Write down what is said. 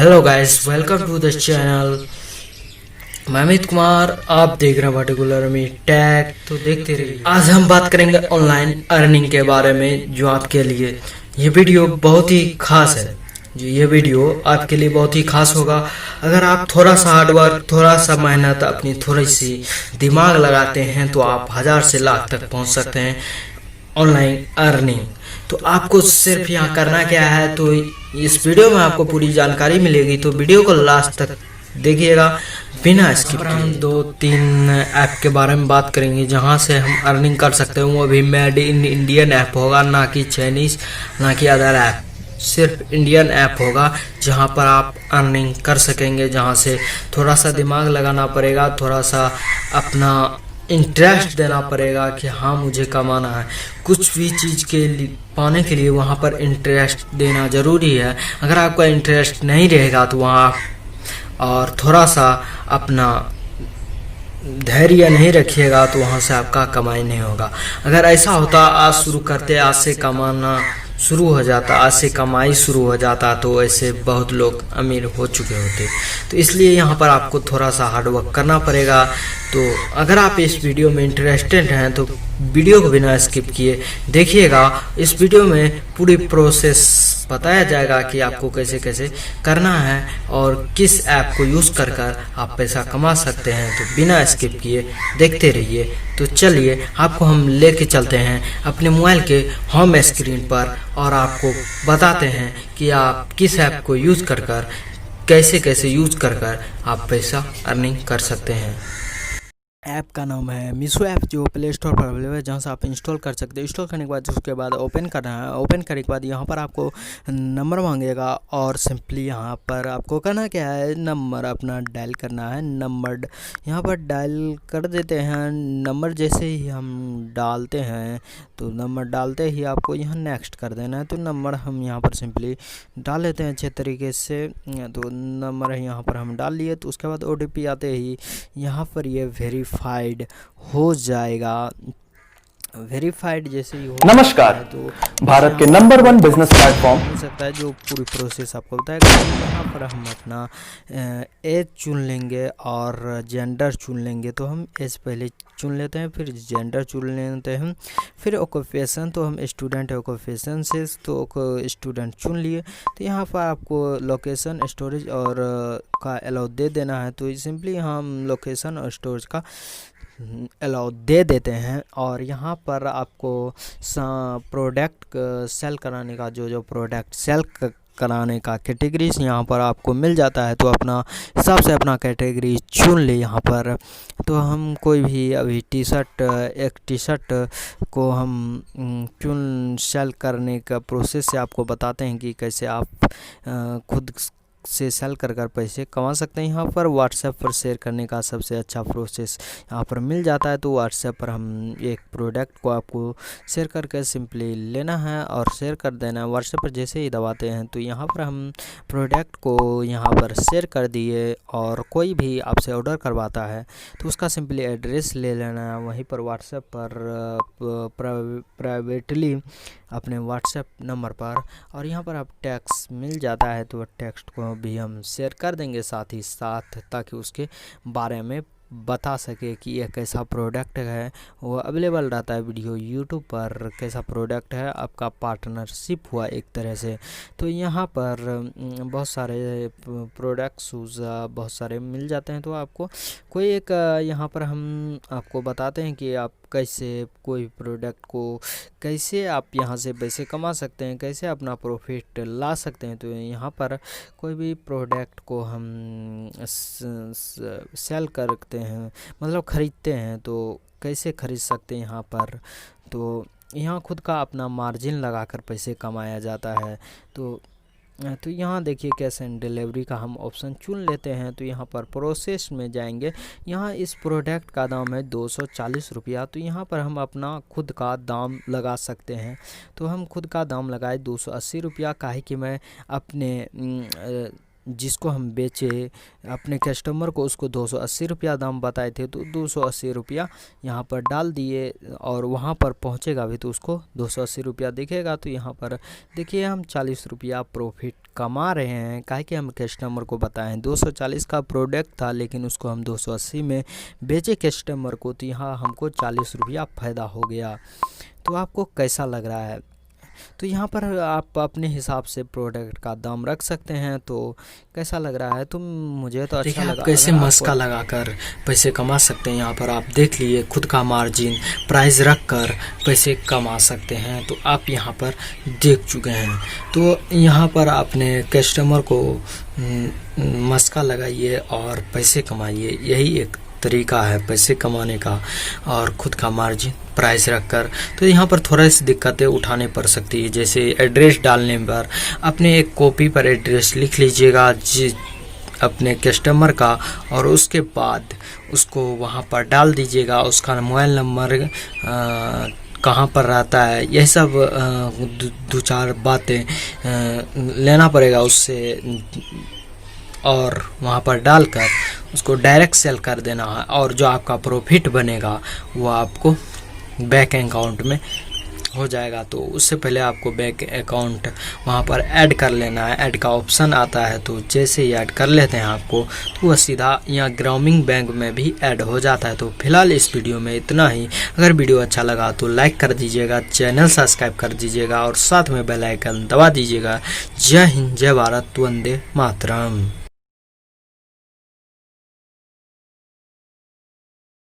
Hello guys, welcome to the channel. मैं अमित कुमार, आप देख रहे हैं पर्टिकुलर में टैग। तो देखते रहिए। आज हम बात करेंगे ऑनलाइन अर्निंग के बारे में, जो आपके लिए ये वीडियो बहुत ही खास है। जी, ये वीडियो आपके लिए बहुत ही खास होगा। अगर आप थोड़ा सा हार्डवर्क, थोड़ा सा मेहनत, अपनी थोड़ी सी दिमाग लगाते हैं तो आप 1000 से लाख तक पहुंच सकते हैं ऑनलाइन अर्निंग। तो आपको सिर्फ यहाँ करना क्या है, तो इस वीडियो में आपको पूरी जानकारी मिलेगी, तो वीडियो को लास्ट तक देखिएगा बिना स्किप किए। हम 2-3 ऐप के बारे में बात करेंगे जहाँ से हम अर्निंग कर सकते हैं। वो भी मेड इन इंडियन ऐप होगा, ना कि चाइनीज, ना कि अदर ऐप। सिर्फ इंडियन ऐप होगा जहाँ पर आप अर्निंग कर सकेंगे, जहाँ से थोड़ा सा दिमाग लगाना पड़ेगा, थोड़ा सा अपना इंटरेस्ट देना पड़ेगा कि हाँ मुझे कमाना है। कुछ भी चीज़ के लिए पाने के लिए वहाँ पर इंटरेस्ट देना ज़रूरी है। अगर आपका इंटरेस्ट नहीं रहेगा तो वहाँ और थोड़ा सा अपना धैर्य नहीं रखिएगा तो वहाँ से आपका कमाई नहीं होगा। अगर ऐसा होता, आज शुरू करते, आज से कमाना शुरू हो जाता, आज से कमाई शुरू हो जाता, तो ऐसे बहुत लोग अमीर हो चुके होते। तो इसलिए यहाँ पर आपको थोड़ा सा हार्डवर्क करना पड़ेगा। तो अगर आप इस वीडियो में इंटरेस्टेड हैं तो वीडियो को बिना स्किप किए देखिएगा। इस वीडियो में पूरी प्रोसेस बताया जाएगा कि आपको कैसे कैसे करना है और किस ऐप को यूज़ कर कर आप पैसा कमा सकते हैं। तो बिना स्किप किए देखते रहिए। तो चलिए आपको हम लेके चलते हैं अपने मोबाइल के होम स्क्रीन पर और आपको बताते हैं कि आप किस ऐप को यूज़ कर कर कैसे कैसे यूज़ कर कर आप पैसा अर्निंग कर सकते हैं। ऐप का नाम है मीशो ऐप, जो प्ले स्टोर पर अवेलेबल है, जहाँ से आप इंस्टॉल कर सकते हैं। इंस्टॉल करने के बाद उसके बाद ओपन करना है। ओपन करने के बाद यहाँ पर आपको नंबर मांगेगा और सिंपली यहाँ पर आपको करना क्या है, नंबर अपना डायल करना है। नंबर यहाँ पर डायल कर देते हैं। नंबर जैसे ही हम डालते हैं तो नंबर डालते ही आपको यहाँ नेक्स्ट कर देना है। तो नंबर हम यहाँ पर सिंपली डाल लेते हैं अच्छे तरीके से। तो नंबर यहाँ पर हम डाल लिए, तो उसके बाद OTP आते ही यहाँ पर ये वेरीफाइड हो जाएगा। वेरीफाइड जैसे ही हो नमस्कार, तो भारत के नंबर 1 बिजनेस प्लेटफॉर्म मिल सकता है, जो पूरी प्रोसेस आपको बताएगा। यहाँ पर हम अपना एज चुन लेंगे और जेंडर चुन लेंगे। तो हम एज पहले चुन लेते हैं, फिर जेंडर चुन लेते हैं, फिर ऑक्यूपेशन। तो हम स्टूडेंट है, ऑक्यूपेशन से तो स्टूडेंट चुन लिए। तो यहाँ पर आपको लोकेशन, स्टोरेज और का अलाउ दे देना है। तो सिंपली हम लोकेशन और स्टोरेज का अलाउ दे देते हैं। और यहाँ पर आपको प्रोडक्ट सेल कराने का, जो प्रोडक्ट सेल कराने का कैटेगरीज यहाँ पर आपको मिल जाता है। तो अपना हिसाब से अपना कैटेगरी चुन ले यहाँ पर। तो हम कोई भी अभी एक टी शर्ट को हम चुन सेल करने का प्रोसेस से आपको बताते हैं कि कैसे आप खुद से सेल कर कर पैसे कमा सकते हैं। यहाँ पर व्हाट्सएप पर शेयर करने का सबसे अच्छा प्रोसेस यहाँ पर मिल जाता है। तो व्हाट्सएप पर हम एक प्रोडक्ट को आपको शेयर करके सिंपली लेना है और शेयर कर देना है। व्हाट्सएप पर जैसे ही दबाते हैं तो यहाँ पर हम प्रोडक्ट को यहाँ पर शेयर कर दिए। और कोई भी आपसे ऑर्डर करवाता है तो उसका सिंपली एड्रेस ले लेना है, वहीं पर व्हाट्सएप पर प्राइवेटली अपने व्हाट्सएप नंबर पर। और यहाँ पर आप टेक्स्ट मिल जाता है तो टेक्स्ट को भी हम शेयर कर देंगे साथ ही साथ, ताकि उसके बारे में बता सके कि यह कैसा प्रोडक्ट है। वो अवेलेबल रहता है वीडियो यूट्यूब पर, कैसा प्रोडक्ट है, आपका पार्टनरशिप हुआ एक तरह से। तो यहाँ पर बहुत सारे प्रोडक्ट्स बहुत सारे मिल जाते हैं। तो आपको कोई एक यहाँ पर हम आपको बताते हैं कि आप कैसे कोई प्रोडक्ट को कैसे आप यहाँ से पैसे कमा सकते हैं, कैसे अपना प्रॉफिट ला सकते हैं। तो यहाँ पर कोई भी प्रोडक्ट को हम सेल करते हैं, मतलब ख़रीदते हैं, तो कैसे ख़रीद सकते हैं यहाँ पर। तो यहाँ खुद का अपना मार्जिन लगाकर पैसे कमाया जाता है। तो यहाँ देखिए कैश एंड डिलीवरी का हम ऑप्शन चुन लेते हैं। तो यहाँ पर प्रोसेस में जाएंगे। यहाँ इस प्रोडक्ट का दाम है 240 रुपया। तो यहाँ पर हम अपना खुद का दाम लगा सकते हैं। तो हम खुद का दाम लगाए 280 रुपया, काहे कि मैं अपने जिसको हम बेचे अपने कस्टमर को, उसको 280 रुपया दाम बताए थे। तो 280 रुपया यहाँ पर डाल दिए और वहाँ पर पहुँचेगा भी तो उसको 280 रुपया दिखेगा। तो यहाँ पर देखिए हम 40 रुपया प्रॉफिट कमा रहे हैं। काहे कि हम कस्टमर को बताएं 240 का प्रोडक्ट था, लेकिन उसको हम 280 में बेचे कस्टमर को, तो यहाँ हमको 40 रुपया फ़ायदा हो गया। तो आपको कैसा लग रहा है? तो यहाँ पर आप अपने हिसाब से प्रोडक्ट का दाम रख सकते हैं। तो कैसा लग रहा है? मुझे तो अच्छा लगा। कैसे मस्का लगाकर पैसे कमा सकते हैं, यहाँ पर आप देख लिए। खुद का मार्जिन प्राइस रख कर पैसे कमा सकते हैं, तो आप यहाँ पर देख चुके हैं। तो यहाँ पर आपने कस्टमर को मस्का लगाइए और पैसे कमाइए, यही एक तरीका है पैसे कमाने का, और खुद का मार्जिन प्राइस रखकर। तो यहाँ पर थोड़ा सी दिक्कतें उठाने पड़ सकती है, जैसे एड्रेस डालने पर अपने एक कॉपी पर एड्रेस लिख लीजिएगा अपने कस्टमर का, और उसके बाद उसको वहाँ पर डाल दीजिएगा। उसका मोबाइल नंबर कहाँ पर रहता है, यह सब दो चार बातें लेना पड़ेगा उससे, और वहाँ पर डालकर उसको डायरेक्ट सेल कर देना है। और जो आपका प्रॉफिट बनेगा वो आपको बैंक अकाउंट में हो जाएगा। तो उससे पहले आपको बैंक अकाउंट वहाँ पर ऐड कर लेना है। ऐड का ऑप्शन आता है, तो जैसे ही ऐड कर लेते हैं आपको, तो वह सीधा यहाँ ग्रामीण बैंक में भी ऐड हो जाता है। तो फिलहाल इस वीडियो में इतना ही। अगर वीडियो अच्छा लगा तो लाइक कर दीजिएगा, चैनल सब्सक्राइब कर दीजिएगा और साथ में बेल आइकन दबा दीजिएगा। जय हिंद, जय भारत, वंदे मातरम।